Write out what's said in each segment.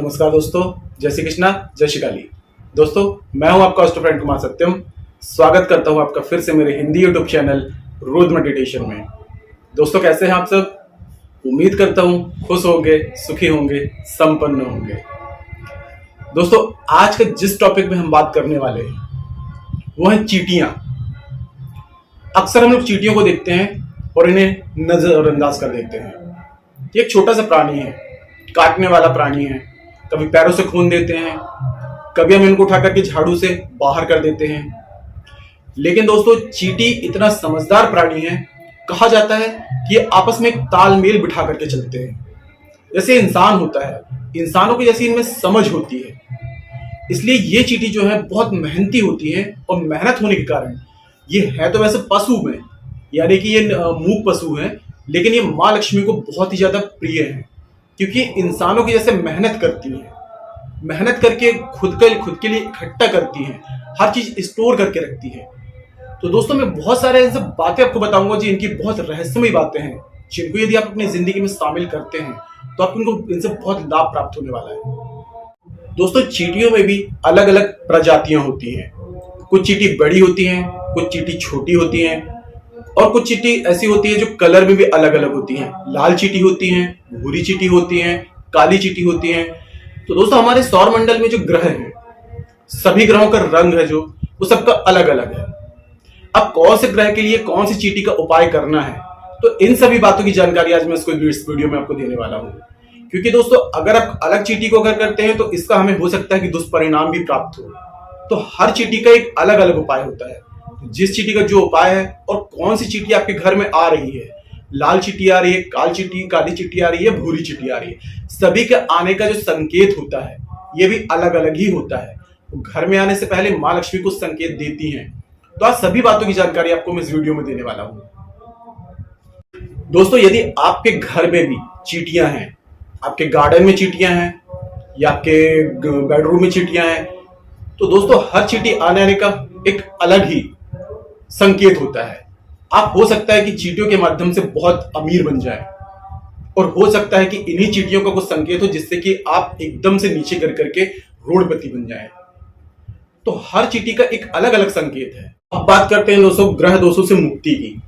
नमस्कार दोस्तों, जय श्री कृष्णा, जय श्री काली। दोस्तों, मैं हूं आपका होस्ट फ्रेंड कुमार सत्यम। स्वागत करता हूं आपका फिर से मेरे हिंदी यूट्यूब चैनल रोज मेडिटेशन में। दोस्तों, कैसे हैं आप सब? उम्मीद करता हूं खुश होंगे, सुखी होंगे, संपन्न होंगे। दोस्तों, आज के जिस टॉपिक में हम बात करने वाले हैं वो है चींटियां। अक्सर हम लोग चींटियों को देखते हैं और इन्हें नजरअंदाज कर देते हैं। ये एक छोटा सा प्राणी है, काटने वाला प्राणी है। कभी पैरों से खून देते हैं, कभी हम इनको उठा करके झाड़ू से बाहर कर देते हैं। लेकिन दोस्तों, चींटी इतना समझदार प्राणी है, कहा जाता है कि ये आपस में एक तालमेल बिठा करके चलते हैं। जैसे इंसान होता है, इंसानों की जैसी इनमें समझ होती है। इसलिए ये चींटी जो है बहुत मेहनती होती है और मेहनत होने के कारण ये है तो वैसे पशु में, यानी कि ये मूक पशु है, लेकिन ये माँ लक्ष्मी को बहुत ही ज्यादा प्रिय है, क्योंकि इंसानों की जैसे मेहनत करती है, मेहनत करके खुद के लिए इकट्ठा करती है, हर चीज स्टोर करके रखती है। तो दोस्तों, मैं बहुत सारे ऐसे बातें आपको बताऊंगा जी, इनकी बहुत रहस्यमय बातें हैं, जिनको यदि आप अपनी जिंदगी में शामिल करते हैं तो आपको इनसे बहुत लाभ प्राप्त होने वाला है। दोस्तों, चींटियों में भी अलग अलग प्रजातियां होती हैं। कुछ चींटी बड़ी होती हैं, कुछ चींटी छोटी होती हैं, और कुछ चींटी ऐसी होती है जो कलर में भी अलग अलग होती हैं। लाल चींटी होती हैं, भूरी चींटी होती हैं, काली चींटी होती हैं। तो दोस्तों, हमारे सौर मंडल में जो ग्रह हैं, सभी ग्रहों का रंग है जो वो सबका अलग अलग है। अब कौन से ग्रह के लिए कौन सी चींटी का उपाय करना है, तो इन सभी बातों की जानकारी आज मैं इस वीडियो में आपको देने वाला हूँ। क्योंकि दोस्तों, अगर आप अलग चींटी को अगर करते हैं तो इसका हमें हो सकता है कि दुष्परिणाम भी प्राप्त हो। तो हर चींटी का एक अलग अलग उपाय होता है। जिस चींटी का जो उपाय है और कौन सी चींटी आपके घर में आ रही है, लाल चींटी आ रही है, काली चींटी आ रही है, भूरी चींटी आ रही है, सभी के आने का जो संकेत होता है ये भी अलग अलग ही होता है। तो घर में आने से पहले माँ लक्ष्मी को संकेत देती हैं। तो आज सभी बातों की जानकारी आपको मैं इस वीडियो में देने वाला हूं। दोस्तों, यदि आपके घर में भी चींटियां हैं, आपके गार्डन में चींटियां हैं या आपके बेडरूम में चींटियां हैं, तो दोस्तों हर चींटी आने का एक अलग ही संकेत होता है। आप हो सकता है कि चींटियों के माध्यम से बहुत अमीर बन जाए, और हो सकता है कि इन्हीं चींटियों का कुछ संकेत हो जिससे कि आप एकदम से नीचे गिर करके रोडपति बन जाए। तो हर चींटी का एक अलग अलग संकेत है। अब बात करते हैं दोस्तों ग्रह दोषों से मुक्ति की।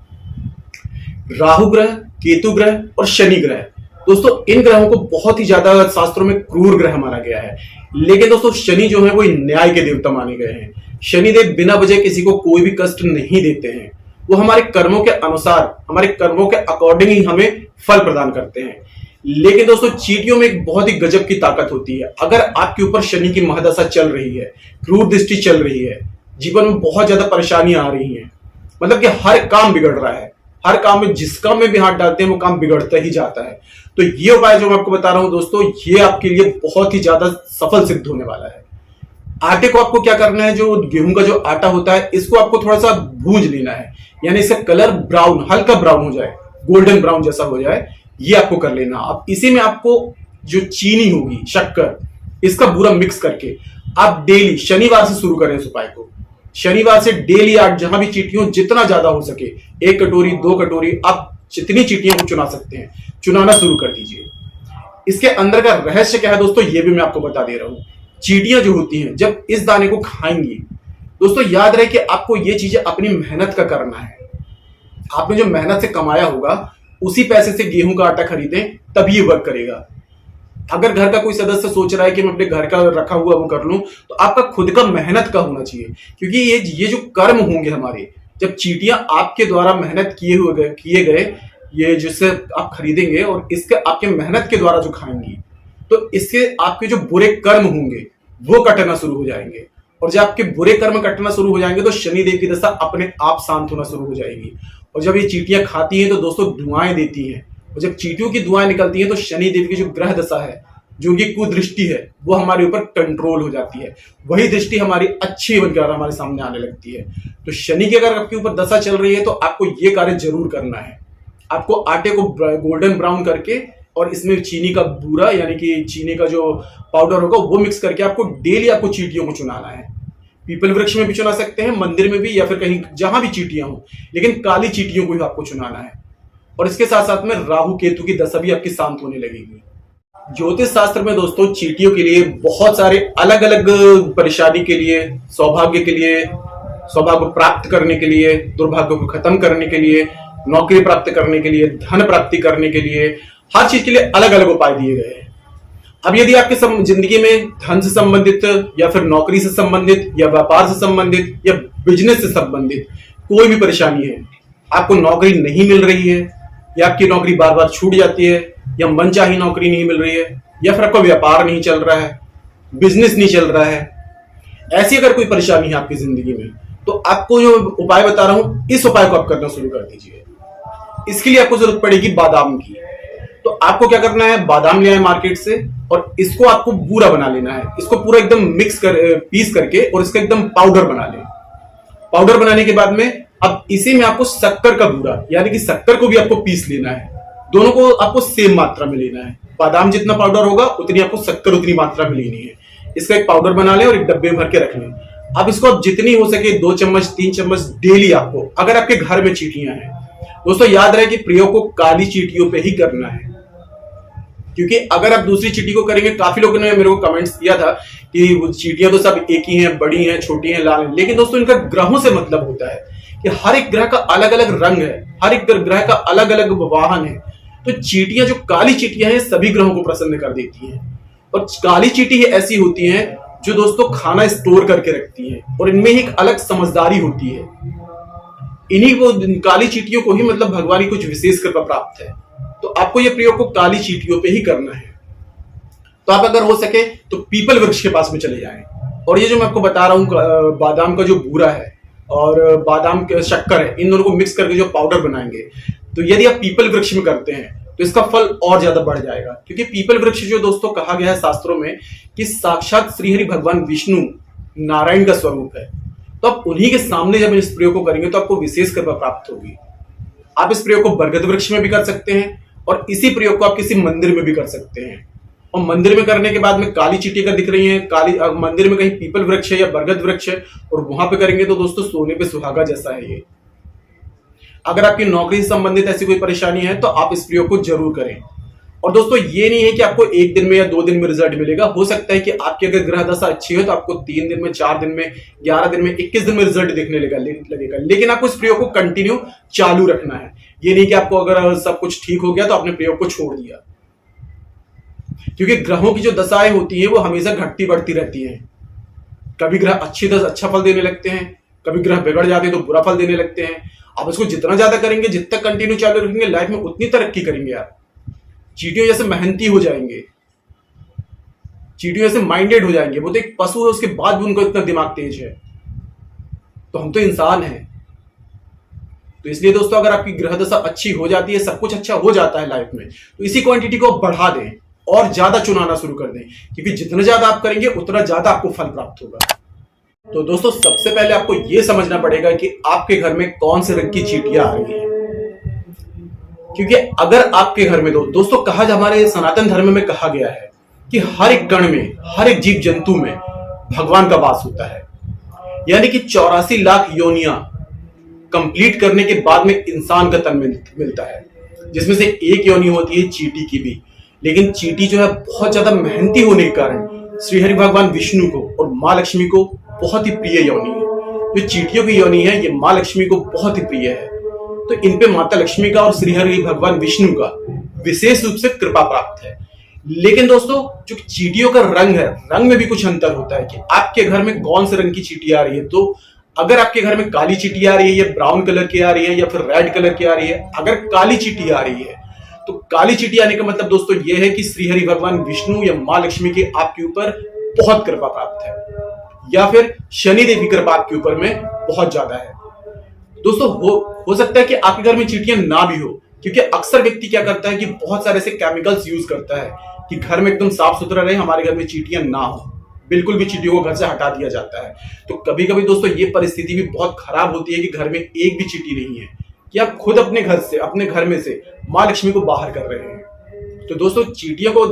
राहु ग्रह, केतु ग्रह और शनि ग्रह, दोस्तों इन ग्रहों को बहुत ही ज्यादा शास्त्रों में क्रूर ग्रह माना गया है। लेकिन दोस्तों, शनि जो है वो न्याय के देवता माने गए हैं। शनिदेव बिना वजह किसी को कोई भी कष्ट नहीं देते हैं। वो हमारे कर्मों के अनुसार, हमारे कर्मों के अकॉर्डिंग ही हमें फल प्रदान करते हैं। लेकिन दोस्तों, चींटियों में एक बहुत ही गजब की ताकत होती है। अगर आपके ऊपर शनि की महादशा चल रही है, क्रूर दृष्टि चल रही है, जीवन में बहुत ज्यादा परेशानियां आ रही हैं, मतलब कि हर काम बिगड़ रहा है, हर काम में जिस काम में भी हाथ डालते हैं वो काम बिगड़ता ही जाता है, तो ये उपाय जो मैं आपको बता रहा हूं दोस्तों, ये आपके लिए बहुत ही ज्यादा सफल सिद्ध होने वाला है। आटे को आपको क्या करना है, जो गेहूं का जो आटा होता है इसको आपको थोड़ा सा भूंज लेना है, यानी इसका कलर ब्राउन, हल्का ब्राउन हो जाए, गोल्डन ब्राउन जैसा हो जाए, ये आपको कर लेना। अब इसी में आपको जो चीनी होगी, शक्कर, इसका पूरा मिक्स करके आप डेली, शनिवार से शुरू करें इस उपाय को। शनिवार से डेली आप जहां भी चींटियों जितना ज्यादा हो सके, 1 कटोरी 2 कटोरी, आप जितनी चींटियों को चुना सकते हैं चुनाना शुरू कर दीजिए। इसके अंदर का रहस्य क्या है दोस्तों, ये भी मैं आपको बता दे रहा हूं। चींटियां जो होती हैं जब इस दाने को खाएंगी, दोस्तों याद रहे कि आपको ये चीजें अपनी मेहनत का करना है। आपने जो मेहनत से कमाया होगा उसी पैसे से गेहूं का आटा खरीदें, तभी ये वर्क करेगा। अगर घर का कोई सदस्य सोच रहा है कि मैं अपने घर का रखा हुआ वो कर लूं, तो आपका खुद का मेहनत का होना चाहिए। क्योंकि ये जो कर्म होंगे हमारे, जब चींटियां आपके द्वारा मेहनत किए गए ये जिससे आप खरीदेंगे और इसके आपके मेहनत के द्वारा जो खाएंगी, तो इससे आपके जो बुरे कर्म होंगे वो कटना शुरू हो जाएंगे। और जब आपके बुरे कर्म कटना शुरू हो जाएंगे तो शनिदेव की दशा अपने आप शांत होना शुरू हो जाएगी। और जब ये चींटियां खाती हैं तो दोस्तों धुआएं देती हैं, और जब चींटियों की दुआएं निकलती हैं तो शनिदेव की जो ग्रह दशा है, जो उनकी कुदृष्टि है, वो हमारे ऊपर कंट्रोल हो जाती है। वही दृष्टि हमारी अच्छी बनकर हमारे सामने आने लगती है। तो शनि की अगर आपके ऊपर दशा चल रही है तो आपको ये कार्य जरूर करना है। आपको आटे को गोल्डन ब्राउन करके और इसमें चीनी का बूरा, यानी कि चीनी का जो पाउडर होगा वो मिक्स करके आपको डेली आपको चींटियों को चुनाना है। पीपल वृक्ष में भी चुना सकते हैं, मंदिर में भी, या फिर कहीं जहां भी चींटियां हो, लेकिन काली चींटियों को ही आपको चुनाना है। और इसके साथ साथ में राहु केतु की दशा भी आपकी शांत होने लगेगी। ज्योतिष शास्त्र में दोस्तों चींटियों के लिए बहुत सारे अलग अलग परेशानी के लिए, सौभाग्य के लिए, सौभाग्य प्राप्त करने के लिए, दुर्भाग्य को खत्म करने के लिए, नौकरी प्राप्त करने के लिए, धन प्राप्ति करने के लिए, हर चीज के लिए अलग अलग उपाय दिए गए हैं। अब यदि आपके जिंदगी में धन से संबंधित या फिर नौकरी से संबंधित या व्यापार से संबंधित या बिजनेस से संबंधित कोई भी परेशानी है, आपको नौकरी नहीं मिल रही है या आपकी नौकरी बार बार छूट जाती है या मनचाही नौकरी नहीं मिल रही है या फिर आपका व्यापार नहीं चल रहा है, बिजनेस नहीं चल रहा है, ऐसी अगर कोई परेशानी है आपकी जिंदगी में, तो आपको जो उपाय बता रहा हूं इस उपाय को आप करना शुरू कर दीजिए। इसके लिए आपको जरूरत पड़ेगी बादाम की। तो आपको क्या करना है, बादाम ले आए मार्केट से और इसको आपको बूरा बना लेना है। इसको पूरा एकदम पीस करके और इसका एकदम पाउडर बना लें। पाउडर बनाने के बाद में अब इसी में आपको शक्कर का बूरा यानी कि शक्कर को भी आपको पीस लेना है। दोनों को आपको सेम मात्रा में लेना है। बादाम जितना पाउडर होगा उतनी आपको शक्कर उतनी मात्रा में लेनी है। इसका एक पाउडर बना लें और एक डब्बे भर के रख लें। अब इसको आप जितनी हो सके 2 चम्मच 3 चम्मच डेली आपको, अगर आपके घर में चींटियां हैं दोस्तों, याद रहे कि प्रयोग को काली चींटियों पे ही करना है, क्योंकि अगर आप दूसरी चींटी को करेंगे, काफी लोगों ने मेरे को कमेंट्स किया था कि वो चींटियां तो सब एक ही हैं, बड़ी हैं, छोटी हैं, लाल हैं, लेकिन दोस्तों इनका ग्रहों से मतलब होता है कि हर एक ग्रह का अलग अलग रंग है, हर एक ग्रह का अलग अलग वाहन है। तो चींटियां जो काली चींटियां हैं सभी ग्रहों को प्रसन्न कर देती हैं। और काली चींटी ऐसी होती हैं जो दोस्तों खाना स्टोर करके रखती हैं और इनमें एक अलग समझदारी होती है। इन्हीं को काली चींटियों को ही मतलब भगवान की कुछ विशेष कृपा प्राप्त है। तो आपको यह प्रयोग को काली चींटियों पे ही करना है। तो आप अगर हो सके तो पीपल वृक्ष के पास में चले जाएं और ये जो मैं आपको बता रहा हूं बादाम का जो बूरा है और बादाम के शक्कर है, इन दोनों को मिक्स करके जो पाउडर बनाएंगे, तो यदि आप पीपल वृक्ष में करते हैं तो इसका फल और ज्यादा बढ़ जाएगा। क्योंकि पीपल वृक्ष जो दोस्तों कहा गया है शास्त्रों में कि साक्षात श्रीहरि भगवान विष्णु नारायण का स्वरूप है। तो आप उन्हीं के सामने जब इस प्रयोग को करेंगे तो आपको विशेष कृपा प्राप्त होगी। आप इस प्रयोग को बरगद वृक्ष में भी कर सकते हैं और इसी प्रयोग को आप किसी मंदिर में भी कर सकते हैं। और मंदिर में करने के बाद में काली चींटी का दिख रही है, काली मंदिर में कहीं पीपल वृक्ष है या बरगद वृक्ष है और वहां पे करेंगे तो दोस्तों सोने पे सुहागा जैसा है ये। अगर आपकी नौकरी से संबंधित ऐसी कोई परेशानी है तो आप इस प्रयोग को जरूर करें। और दोस्तों ये नहीं है कि आपको 1 दिन में या 2 दिन में रिजल्ट मिलेगा। हो सकता है कि आपकी अगर ग्रह दशा अच्छी हो तो आपको 3 दिन में, 4 दिन में, 11 दिन में, 21 दिन में रिजल्ट देखने लगेगा। लेकिन आपको इस प्रयोग को कंटिन्यू चालू रखना है। ये नहीं कि आपको अगर सब कुछ ठीक हो गया तो आपने प्रयोग को छोड़ दिया, क्योंकि ग्रहों की जो दशाएं होती है वो हमेशा घटती बढ़ती रहती हैं। कभी ग्रह अच्छा फल देने लगते हैं, कभी ग्रह बिगड़ जाते हैं तो बुरा फल देने लगते हैं। आप इसको जितना ज्यादा करेंगे, जितना कंटिन्यू चालू रखेंगे, लाइफ में उतनी तरक्की करेंगे आप। चींटियों जैसे मेहनती हो जाएंगे, चींटियों जैसे माइंडेड हो जाएंगे। वो तो एक पशु है, उसके बाद भी उनको इतना दिमाग तेज है। तो हम तो इंसान हैं। तो इसलिए दोस्तों अगर आपकी ग्रह दशा अच्छी हो जाती है, सब कुछ अच्छा हो जाता है लाइफ में, तो इसी क्वांटिटी को आप बढ़ा दें और ज्यादा चुनाना शुरू कर दें, क्योंकि जितना ज्यादा आप करेंगे उतना ज्यादा आपको फल प्राप्त होगा। तो दोस्तों सबसे पहले आपको यह समझना पड़ेगा कि आपके घर में कौन से रंग की चींटियां आ रही हैं। क्योंकि अगर आपके घर में दोस्तों कहा, हमारे सनातन धर्म में कहा गया है कि हर एक कण में, हर एक जीव जंतु में भगवान का वास होता है। यानी कि 84 लाख योनियां कंप्लीट करने के बाद में इंसान का तन मिलता है, जिसमें से एक योनि होती है चींटी की भी। लेकिन चींटी जो है बहुत ज्यादा मेहनती होने के कारण श्रीहरि भगवान विष्णु को और माँ लक्ष्मी को बहुत ही प्रिय योनि है। जो चींटियों की योनि है ये माँ लक्ष्मी को बहुत ही प्रिय है। तो इन पे माता लक्ष्मी का और श्रीहरि भगवान विष्णु का विशेष रूप से कृपा प्राप्त है। लेकिन दोस्तों जो चींटियों का रंग है, रंग में भी कुछ अंतर होता है कि आपके घर में कौन से रंग की चींटी आ रही है। तो अगर आपके घर में काली चींटी आ रही है या ब्राउन कलर की आ रही है या फिर रेड कलर की आ रही है, अगर काली चींटी आ रही है तो काली चींटी आने का मतलब दोस्तों ये है कि श्रीहरि भगवान विष्णु या माँ लक्ष्मी की आपके ऊपर बहुत कृपा प्राप्त है, या फिर शनि देव की कृपा आपके ऊपर में बहुत ज्यादा है। दोस्तों हो सकता है कि आपके घर में चींटियां ना भी हो, क्योंकि अक्सर व्यक्ति क्या करता है कि बहुत सारे ऐसे केमिकल्स यूज करता है कि घर में एकदम साफ सुथरा रहे, हमारे घर में चींटियां ना हो, बिल्कुल भी चींटियों को घर से हटा दिया जाता है। तो कभी कभी दोस्तों ये परिस्थिति भी बहुत खराब होती है कि घर में एक भी चींटी नहीं है, कि आप खुद अपने घर से, अपने घर में से माँ लक्ष्मी को बाहर कर रहे हैं। तो दोस्तों चींटियों को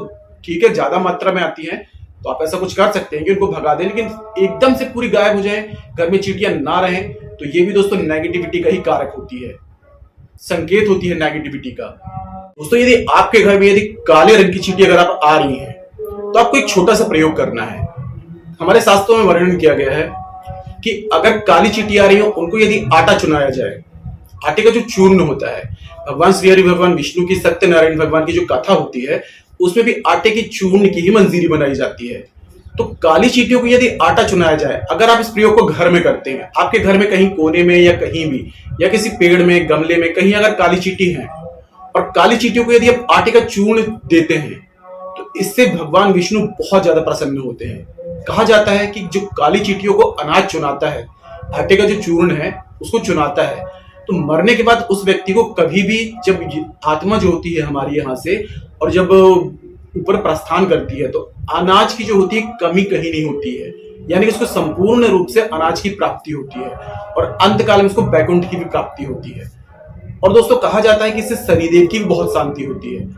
ठीक है ज्यादा मात्रा में आती है तो आप ऐसा कुछ कर सकते हैं कि उनको भगा दें, लेकिन एकदम से पूरी गायब हो जाए, घर में चींटियां ना रहें, तो ये भी दोस्तों नेगेटिविटी का ही कारक होती है, संकेत होती है नेगेटिविटी का। दोस्तों यदि आपके घर में यदि काले रंग की चींटी अगर आप आ रही हैं तो आपको एक छोटा सा प्रयोग करना है। हमारे शास्त्रों में वर्णन किया गया है कि अगर काली चींटी आ रही हो उनको यदि आटा चुनाया जाए, आटे का जो चूर्ण होता है, भगवान श्री हरि भगवान विष्णु की सत्यनारायण भगवान की जो कथा होती है उसमें भी आटे की चूर्ण की ही मंजीरी बनाई जाती है। तो काली चींटियों को यदि आटा चुनाया जाए, अगर आप इस प्रयोग को घर में करते हैं, आपके घर में कहीं कोने में या कहीं भी या किसी पेड़ में गमले में कहीं अगर काली चींटी है और काली चींटियों को यदि आप आटे का चूर्ण देते हैं तो इससे भगवान विष्णु बहुत ज्यादा प्रसन्न होते हैं। कहा जाता है कि जो काली चींटियों को अनाज चुनाता है, आटे का जो चूर्ण है उसको चुनाता है, तो मरने के बाद उस व्यक्ति को कभी भी जब आत्मा जो होती है हमारी यहाँ से और जब ऊपर प्रस्थान करती है तो अनाज की जो होती है कमी कहीं नहीं होती है, यानी कि उसको संपूर्ण रूप से अनाज की प्राप्ति होती है और अंत काल में उसको बैकुंठ की भी प्राप्ति होती है। और दोस्तों कहा जाता है कि इससे शनिदेव की भी बहुत शांति होती है।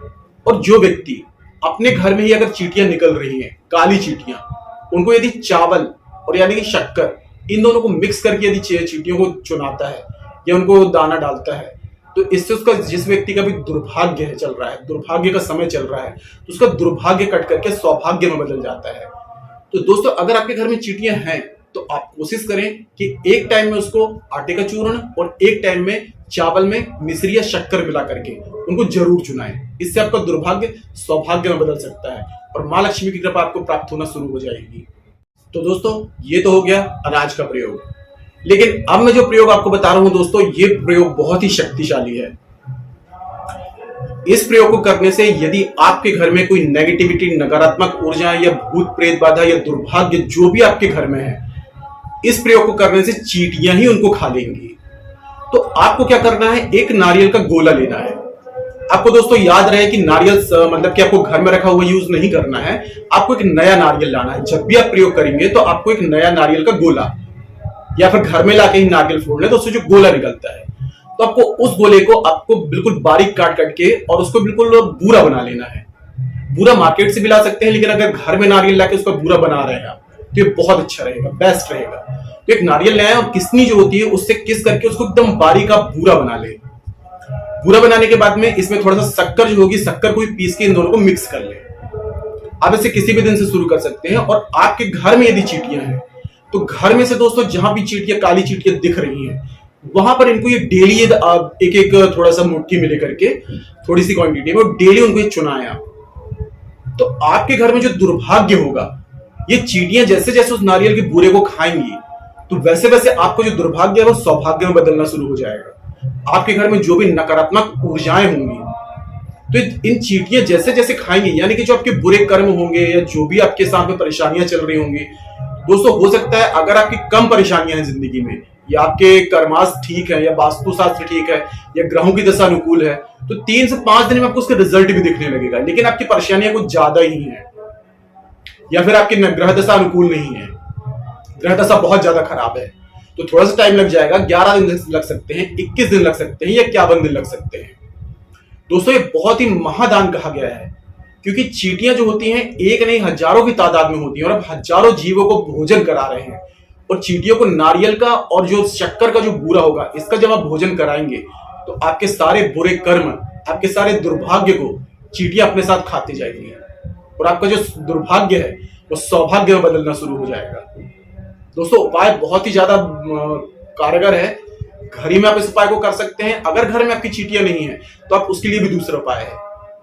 और जो व्यक्ति अपने घर में ही अगर चींटियां निकल रही हैं, काली चींटियां, उनको यदि चावल और यानी कि शक्कर इन दोनों को मिक्स करके यदि चींटियों को चुनाता है या उनको दाना डालता है तो इससे उसका जिस व्यक्ति का भी दुर्भाग्य है चल रहा है, दुर्भाग्य का समय चल रहा है, तो उसका दुर्भाग्य कट करके सौभाग्य में बदल जाता है। तो दोस्तों अगर आपके घर में चींटियां हैं तो आप कोशिश करें कि एक टाइम में उसको आटे का चूर्ण और एक टाइम में चावल में मिश्री या शक्कर मिला करके उनको जरूर चुनाएं। इससे आपका दुर्भाग्य सौभाग्य में बदल सकता है और माँ लक्ष्मी की कृपा आपको प्राप्त होना शुरू हो जाएगी। तो दोस्तों ये तो हो गया अनाज का प्रयोग, लेकिन अब मैं जो प्रयोग आपको बता रहा हूं दोस्तों, ये प्रयोग बहुत ही शक्तिशाली है। इस प्रयोग को करने से यदि आपके घर में कोई नेगेटिविटी, नकारात्मक ऊर्जा या भूत प्रेत बाधा या दुर्भाग्य जो भी आपके घर में है, इस प्रयोग को करने से चींटियां ही उनको खा लेंगी। तो आपको क्या करना है, एक नारियल का गोला लेना है। आपको दोस्तों याद रहे कि नारियल मतलब कि आपको घर में रखा हुआ यूज नहीं करना है, आपको एक नया नारियल लाना है। जब भी आप प्रयोग करेंगे तो आपको एक नया नारियल का गोला या फिर घर में लाके ही नारियल फोड़ ले तो उससे जो गोला निकलता है, तो आपको उस गोले को आपको बिल्कुल बारीक काट के और उसको बिल्कुल बूरा बना लेना है। बूरा मार्केट से भी ला सकते हैं, लेकिन अगर घर में नारियल लाके उसका बूरा बना रहे हैं आप तो ये बहुत अच्छा रहेगा, बेस्ट रहेगा। तो एक नारियल ले आए और किसनी जो होती है उससे किस करके उसको एकदम बारीक आप बूरा बना ले। बूरा बनाने के बाद में इसमें थोड़ा सा शक्कर जो होगी, शक्कर को भी पीस के इन दोनों को मिक्स कर ले। आप इसे किसी भी दिन से शुरू कर सकते हैं। और आपके घर में यदि चींटियां हैं तो घर में से दोस्तों जहां भी चींटियां, काली चींटियां दिख रही हैं, वहां पर इनको ये डेली एक एक थोड़ा सा मुट्ठी में लेकर के थोड़ी सी क्वांटिटी में डेली उनको चुनाया, तो आपके घर में जो दुर्भाग्य होगा, ये चींटियां जैसे जैसे उस नारियल के बूरे को खाएंगी तो वैसे वैसे आपको जो दुर्भाग्य है वो सौभाग्य में बदलना शुरू हो जाएगा। आपके घर में जो भी नकारात्मक ऊर्जाएं होंगी तो इन चींटियां जैसे जैसे खाएंगी, यानी कि जो आपके बुरे कर्म होंगे या जो भी आपके साथ में परेशानियां चल रही होंगी, दोस्तों हो सकता है अगर आपकी कम परेशानियां हैं जिंदगी में, या आपके कर्माश ठीक है, या वास्तुशास्त्र ठीक है, या ग्रहों की दशा अनुकूल है, तो 3 से 5 दिन में आपको उसका रिजल्ट भी दिखने लगेगा। लेकिन आपकी परेशानियां कुछ ज्यादा ही हैं, या फिर आपकी ग्रह दशा अनुकूल नहीं है, ग्रह दशा बहुत ज्यादा खराब है, तो थोड़ा सा टाइम लग जाएगा। 11 दिन लग सकते हैं, 21 दिन लग सकते हैं, या 51 दिन लग सकते हैं। दोस्तों ये बहुत ही महादान कहा गया है, क्योंकि चींटियां जो होती हैं एक नहीं हजारों की तादाद में होती हैं और अब हजारों जीवों को भोजन करा रहे हैं। और चींटियों को नारियल का और जो शक्कर का जो बूरा होगा, इसका जब आप भोजन कराएंगे तो आपके सारे बुरे कर्म, आपके सारे दुर्भाग्य को चींटियां अपने साथ खाती जाएंगी और आपका जो दुर्भाग्य है वो सौभाग्य में बदलना शुरू हो जाएगा। दोस्तों उपाय बहुत ही ज्यादा कारगर है, घर ही में आप इस उपाय को कर सकते हैं। अगर घर में आपकी चींटियां नहीं है तो आप उसके लिए भी दूसरा उपाय है,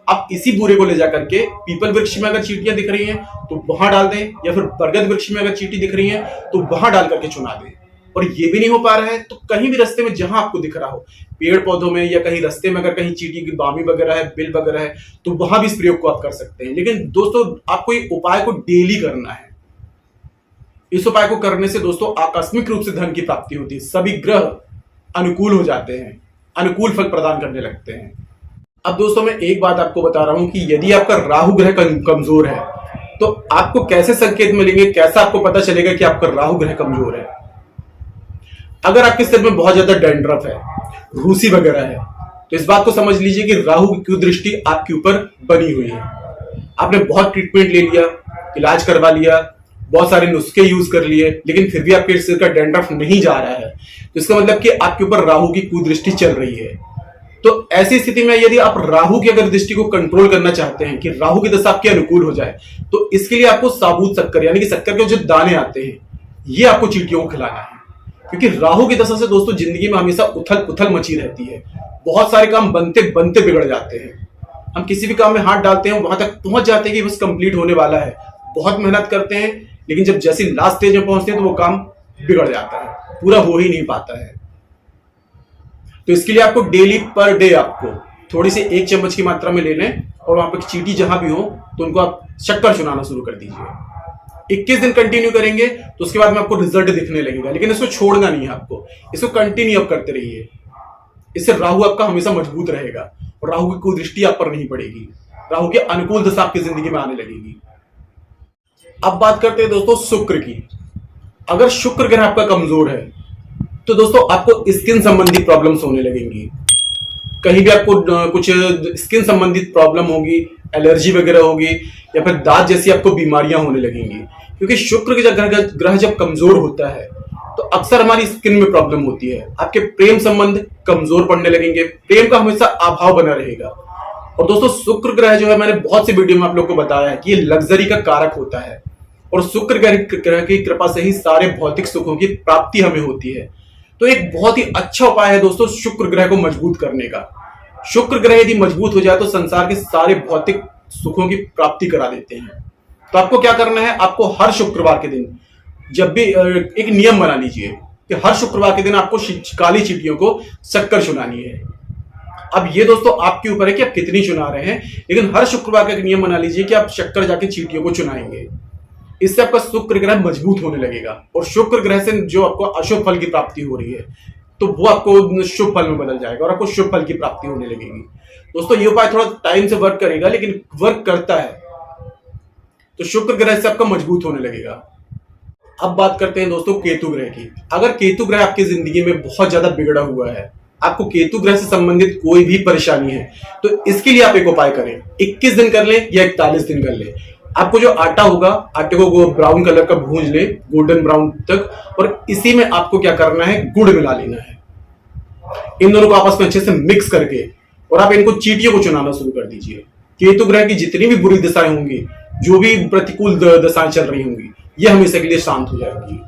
आप इसी बूरे को ले जाकर के पीपल वृक्ष में अगर चींटियां दिख रही हैं तो वहां डाल दें, या फिर बरगद वृक्ष में अगर चींटी दिख रही है तो वहां डाल करके चुना दें। और ये भी नहीं हो पा रहा है तो कहीं भी रास्ते में जहां आपको दिख रहा हो, पेड़ पौधों में या कहीं रास्ते में अगर कहीं चींटी की बामी वगैरह है, बिल वगैरह है, तो वहां भी इस प्रयोग को आप कर सकते हैं। लेकिन दोस्तों आपको ये उपाय को डेली करना है। इस उपाय को करने से दोस्तों आकस्मिक रूप से धन की प्राप्ति होती है, सभी ग्रह अनुकूल हो जाते हैं, अनुकूल फल प्रदान करने लगते हैं। अब दोस्तों मैं एक बात आपको बता रहा हूं कि यदि आपका राहु ग्रह कमजोर है तो आपको कैसे संकेत मिलेंगे, कैसा आपको पता चलेगा कि आपका राहु ग्रह कमजोर है। अगर आपके सिर में बहुत ज्यादा डैंड्रफ है, रूसी वगैरह है, तो इस बात को समझ लीजिए कि राहु की कुदृष्टि आपके ऊपर बनी हुई है। आपने बहुत ट्रीटमेंट ले लिया, इलाज करवा लिया, बहुत सारे नुस्खे यूज कर लिए, लेकिन फिर भी आपके सिर का डैंड्रफ नहीं जा रहा है, तो इसका मतलब कि आपके ऊपर राहु की कुदृष्टि चल रही है। तो ऐसी स्थिति में यदि आप राहु की अगर दृष्टि को कंट्रोल करना चाहते हैं कि राहु की दशा आपके अनुकूल हो जाए, तो इसके लिए आपको साबुत शक्कर यानी कि शक्कर के जो दाने आते हैं ये आपको चींटियों को खिलाना है। क्योंकि राहु की दशा से दोस्तों जिंदगी में हमेशा उथल पुथल मची रहती है, बहुत सारे काम बनते बनते बिगड़ जाते हैं। हम किसी भी काम में हाथ डालते हैं वहां तक पहुंच जाते हैं कि बस कंप्लीट होने वाला है, बहुत मेहनत करते हैं, लेकिन जब जैसे लास्ट स्टेज में पहुंचते हैं तो वो काम बिगड़ जाता है, पूरा हो ही नहीं पाता है। तो इसके लिए आपको डेली पर डे आपको थोड़ी सी 1 चम्मच की मात्रा में लेने, और वहां पर चींटी जहां भी हो तो उनको आप शक्कर चुनाना शुरू कर दीजिए। 21 दिन कंटिन्यू करेंगे तो उसके बाद में आपको रिजल्ट दिखने लगेगा, लेकिन इसको छोड़ना नहीं है आपको, इसको कंटिन्यू आप करते रहिए। इससे राहु आपका हमेशा मजबूत रहेगा और राहु की कोई दृष्टि आप पर नहीं पड़ेगी, राहु की अनुकूल दशा आपकी जिंदगी में आने लगेगी। अब बात करते हैं दोस्तों शुक्र की। अगर शुक्र ग्रह आपका कमजोर है तो दोस्तों आपको स्किन संबंधी प्रॉब्लम्स होने लगेंगी, कहीं भी आपको कुछ स्किन संबंधित प्रॉब्लम होगी, एलर्जी वगैरह होगी, या फिर दांत जैसी आपको बीमारियां होने लगेंगी। क्योंकि शुक्र के ग्रह जब कमजोर होता है तो अक्सर हमारी स्किन में प्रॉब्लम होती है, आपके प्रेम संबंध कमजोर पड़ने लगेंगे, प्रेम का हमेशा अभाव बना रहेगा। और दोस्तों शुक्र ग्रह जो है, मैंने बहुत सी वीडियो में आप लोग को बताया है कि ये लग्जरी का कारक होता है, और शुक्र ग्रह की कृपा से ही सारे भौतिक सुखों की प्राप्ति हमें होती है। तो एक बहुत ही अच्छा उपाय है दोस्तों शुक्र ग्रह को मजबूत करने का। शुक्र ग्रह यदि मजबूत हो जाए तो संसार के सारे भौतिक सुखों की प्राप्ति करा देते हैं। तो आपको क्या करना है, आपको हर शुक्रवार के दिन जब भी एक नियम बना लीजिए कि हर शुक्रवार के दिन आपको काली चींटियों को शक्कर चुनानी है। अब ये दोस्तों आपके ऊपर है कि आप कितनी चुना रहे हैं, लेकिन हर शुक्रवार का एक नियम बना लीजिए कि आप शक्कर जाके चींटियों को चुनाएंगे। इससे आपका शुक्र ग्रह मजबूत होने लगेगा, और शुक्र ग्रह से जो आपको अशुभ फल की प्राप्ति हो रही है तो वो आपको शुभ फल में बदल जाएगा और आपको शुभ फल की प्राप्ति होने लगेगी। दोस्तों ये उपाय थोड़ा टाइम से वर्क करेगा, लेकिन वर्क करता है। तो शुक्र ग्रह से आपका मजबूत होने लगेगा। अब बात करते हैं दोस्तों केतु ग्रह की। अगर केतु ग्रह आपकी जिंदगी में बहुत ज्यादा बिगड़ा हुआ है, आपको केतु ग्रह से संबंधित कोई भी परेशानी है, तो इसके लिए आप एक उपाय करें। 21 दिन कर लें या 41 दिन कर लें। आपको जो आटा होगा, आटे को ब्राउन कलर का भूंज ले, गोल्डन ब्राउन तक, और इसी में आपको क्या करना है, गुड़ मिला लेना है। इन दोनों को आपस में अच्छे से मिक्स करके और आप इनको चींटियों को चुनाना शुरू कर दीजिए। केतु ग्रह की जितनी भी बुरी दशाएं होंगी, जो भी प्रतिकूल दशाएं चल रही होंगी, ये हमेशा के लिए शांत हो जाएगी।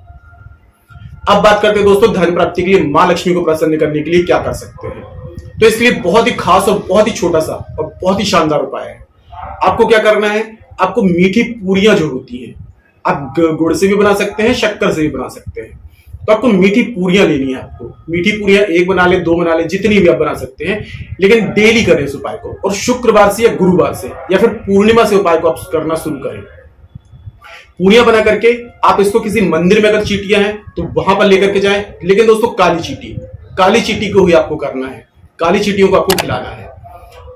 अब बात करते हैं दोस्तों धन प्राप्ति के लिए मां लक्ष्मी को प्रसन्न करने के लिए क्या कर सकते हैं। तो इसके लिए बहुत ही खास और बहुत ही छोटा सा और बहुत ही शानदार उपाय है। आपको क्या करना है, आपको मीठी पूरियां जो होती हैं, आप गुड़ से भी बना सकते हैं, शक्कर से भी बना सकते हैं। तो आपको मीठी पूरियां लेनी है। आपको मीठी पूरियां 1 बना ले, 2 बना ले, जितनी भी आप बना सकते हैं, लेकिन डेली करें इस उपाय को, और शुक्रवार से या गुरुवार से या फिर पूर्णिमा से उपाय को आप करना शुरू करें। पूरियां बना करके आप इसको किसी मंदिर में अगर चींटियां हैं तो वहां पर लेकर के जाएं, लेकिन दोस्तों काली चींटी को ही आपको करना है, काली चींटियों को आपको खिलाना है।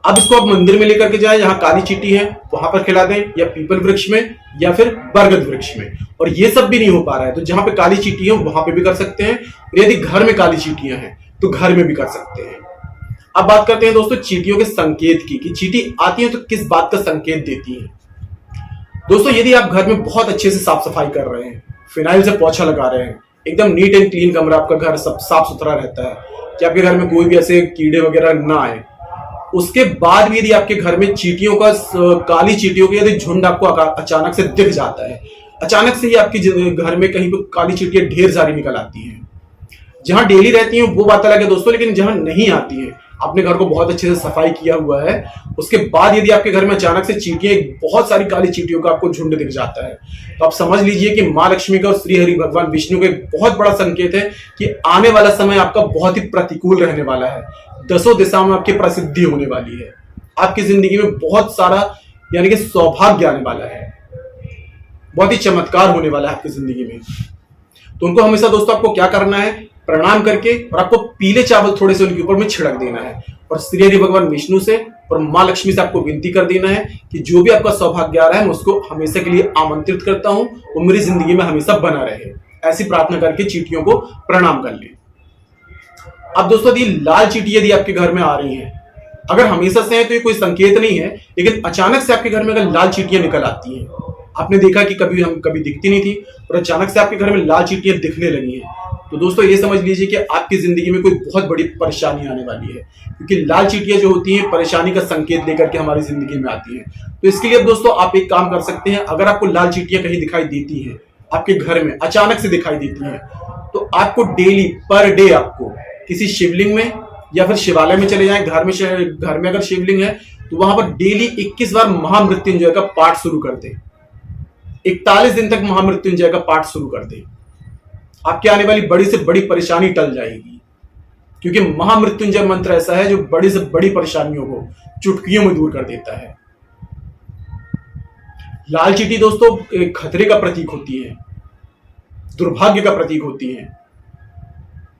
अब इसको आप मंदिर में लेकर के जाएं जहां काली चींटी है, वहां पर खिला दें, या पीपल वृक्ष में या फिर बरगद वृक्ष में। और ये सब भी नहीं हो पा रहा है तो जहां पे काली चींटी है वहां पे भी कर सकते हैं, यदि घर में काली चींटियां हैं तो घर में भी कर सकते हैं। अब बात करते हैं दोस्तों चींटियों के संकेत की, कि चींटी आती है तो किस बात का संकेत देती है। दोस्तों यदि आप घर में बहुत अच्छे से साफ सफाई कर रहे हैं, फिनाइल से पोछा लगा रहे हैं, एकदम नीट एंड क्लीन कमरा, आपका घर सब साफ सुथरा रहता है कि आपके घर में कोई भी ऐसे कीड़े वगैरह ना आए, उसके बाद भी यदि आपके घर में चींटियों का, काली चींटियों का यदि झुंड आपको अचानक से दिख जाता है, अचानक से ही आपके घर में कहीं पर काली चींटियां ढेर सारी निकल आती हैं, जहां डेली रहती हैं वो बात अलग है दोस्तों, लेकिन जहां नहीं आती है, आपने घर को बहुत अच्छे से सफाई किया हुआ है, उसके बाद यदि आपके घर में अचानक से चींटियां, बहुत सारी काली चींटियों का आपको झुंड दिख जाता है, तो आप समझ लीजिए कि मां लक्ष्मी का और श्री हरि भगवान विष्णु का एक बहुत बड़ा संकेत है कि आने वाला समय आपका बहुत ही प्रतिकूल रहने वाला है। 10 दिशाओं में आपकी प्रसिद्धि होने वाली है, आपकी जिंदगी में बहुत सारा यानी कि सौभाग्य आने वाला है, बहुत ही चमत्कार होने वाला है आपकी जिंदगी में। तो उनको हमेशा दोस्तों आपको क्या करना है, प्रणाम करके और आपको पीले चावल थोड़े से उनके ऊपर में छिड़क देना है, और श्री हरि भगवान विष्णु से और मां लक्ष्मी से आपको विनती कर देना है कि जो भी आपका सौभाग्य आ रहा है मैं उसको हमेशा के लिए आमंत्रित करता हूं, वो मेरी जिंदगी में हमेशा बना रहे। ऐसी प्रार्थना करके चींटियों को प्रणाम कर ले। अब दोस्तों यदि लाल चींटी यदि आपके घर में आ रही है, अगर हमेशा से है तो ये कोई संकेत नहीं है, लेकिन अचानक से आपके घर में अगर लाल चींटियां निकल आती हैं, आपने देखा कि कभी दिखती नहीं थी और अचानक से आपके घर में लाल चींटियां दिखने लगी हैं, तो दोस्तों ये समझ लीजिए कि आपकी जिंदगी में कोई बहुत बड़ी परेशानी आने वाली है, क्योंकि लाल चींटियां जो होती हैं परेशानी का संकेत लेकर के हमारी जिंदगी में आती हैं। तो इसके लिए दोस्तों आप एक काम कर सकते हैं, अगर आपको लाल चींटियां कहीं दिखाई देती हैं, आपके घर में अचानक से दिखाई देती हैं, तो आपको डेली पर डे आपको किसी शिवलिंग में या फिर शिवालय में चले जाएं, घर में अगर शिवलिंग है तो वहां पर डेली 21 बार महामृत्युंजय का पाठ शुरू कर दें। 41 दिन तक महामृत्युंजय का पाठ शुरू कर दें। आपके आने वाली बड़ी से बड़ी परेशानी टल जाएगी, क्योंकि महामृत्युंजय मंत्र ऐसा है जो बड़ी से बड़ी परेशानियों को चुटकियों में दूर कर देता है। लाल चींटी दोस्तों खतरे का प्रतीक होती है, दुर्भाग्य का प्रतीक होती है।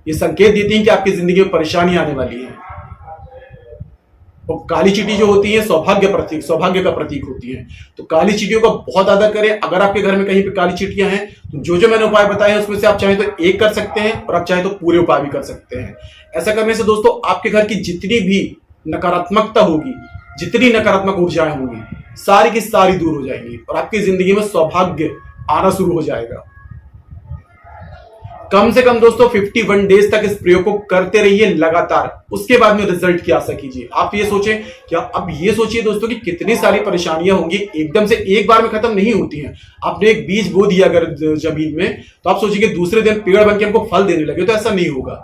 ये संकेत देती हैं कि आपकी जिंदगी में परेशानी आने वाली है। और काली चींटी जो होती है सौभाग्य का प्रतीक होती है। तो काली चींटियों का बहुत आदर करें। अगर आपके घर में कहीं पे काली चींटियां हैं तो जो मैंने उपाय बताए हैं उसमें से आप चाहे तो एक कर सकते हैं और आप चाहे तो पूरे उपाय भी कर सकते हैं। ऐसा करने से दोस्तों आपके घर की जितनी भी नकारात्मकता होगी, जितनी नकारात्मक ऊर्जाएं होंगी, सारी की सारी दूर हो जाएंगी और आपकी जिंदगी में सौभाग्य आना शुरू हो जाएगा। कम से कम दोस्तों 51 डेज तक इस प्रयोग को करते रहिए लगातार, उसके बाद में रिजल्ट की आशा कीजिए। आप ये सोचें क्या, अब ये सोचिए दोस्तों कि कितनी सारी परेशानियां होंगी, एकदम से एक बार में खत्म नहीं होती हैं। आपने एक बीज बो दिया अगर जमीन में, तो आप सोचिए कि दूसरे दिन पेड़ बन के हमको फल देने लगे, तो ऐसा नहीं होगा,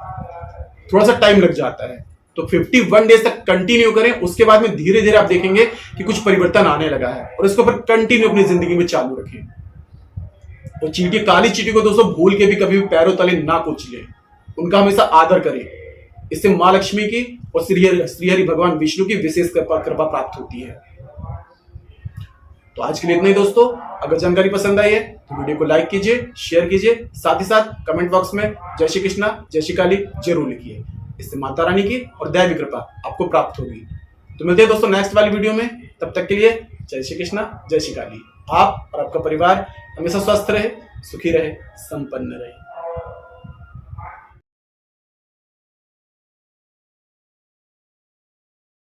थोड़ा सा टाइम लग जाता है। तो 51 डेज तक कंटिन्यू करें, उसके बाद में धीरे धीरे आप देखेंगे कि कुछ परिवर्तन आने लगा है और इसको फिर कंटिन्यू अपनी जिंदगी में चालू रखें। तो चींटी, काली चींटी को दोस्तों भूल के भी कभी भी पैरों तले ना कुचलें, उनका हमेशा आदर करें। इससे मां लक्ष्मी की और श्रीहरि भगवान विष्णु की विशेष कृपा प्राप्त होती है। तो आज के लिए इतना ही दोस्तों। अगर जानकारी पसंद आई है तो वीडियो को लाइक कीजिए, शेयर कीजिए, साथ ही साथ कमेंट बॉक्स में जय श्री कृष्णा जय श्री काली जरूर लिखिए। इससे माता रानी की और दैवी कृपा आपको प्राप्त होगी। तो मिलते हैं दोस्तों नेक्स्ट वाली वीडियो में, तब तक के लिए जय श्री कृष्णा जय श्री काली। आप और आपका परिवार हमेशा स्वस्थ रहे, सुखी रहे, संपन्न रहे।